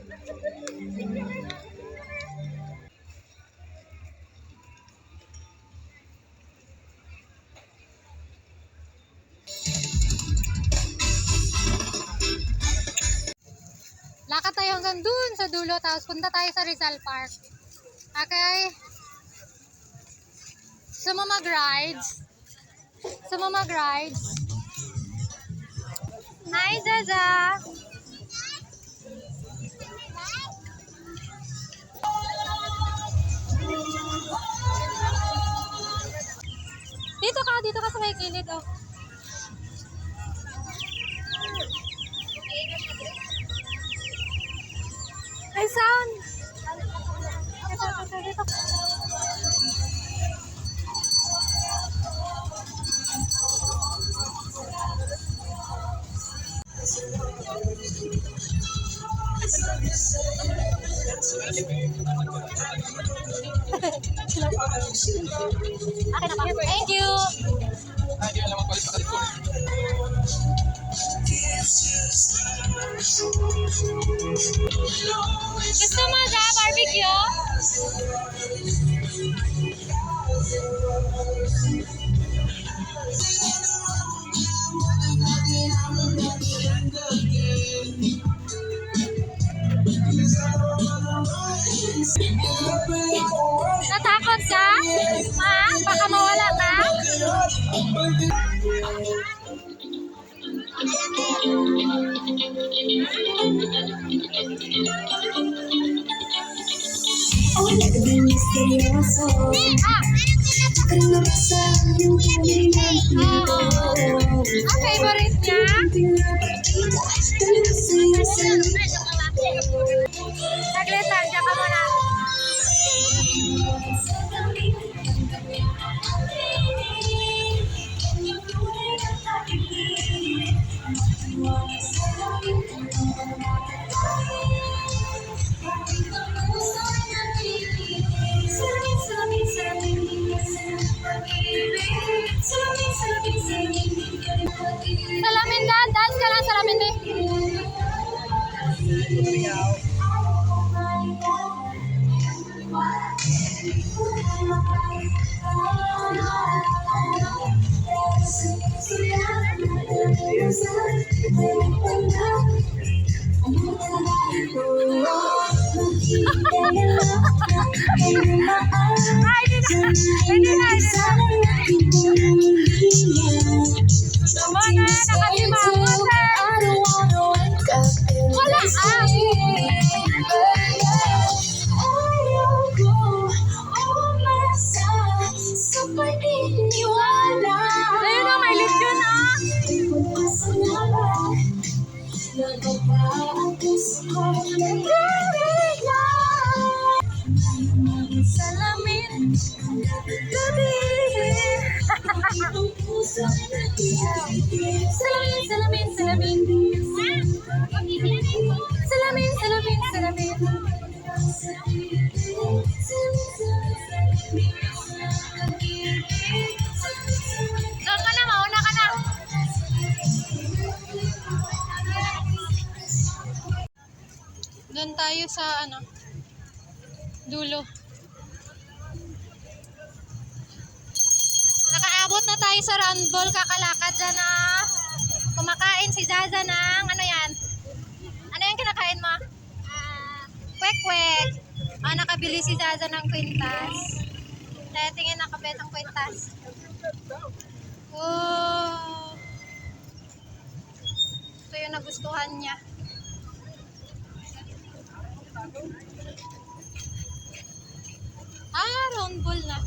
Lakad tayo hanggang dun sa dulo, tapos punta tayo sa Rizal Park. Okay? Gusto mo mag-rides? Gusto mo mag-rides? Hi, Zaza! Dito ka sa may kilid, oh. Ay, sound! Dito. Akin na pa. Thank you! Gusto mo ga barbecue? Natakot ka? Ma? Baka mawala ka? Ang favorite niya? Saglit lang, diyan ka muna. Salamin dan, dance ka lang salamin din. Hindi na. Mana, nakasimangot wala ayun na, may lit yun salamin gabi salamin doon ka na, mauna ka na. Doon tayo sa dulo. Nakaabot na tayo sa round ball, kakalakad dyan na. Kumakain si Zaza ng ano yan? Ano yung kinakain mo? Kwek-kwek. Nakabili si Zaza ng kwintas. Kaya tingin nakabet ang kwintas. Oh. Ito yung nagustuhan niya. Round ball na.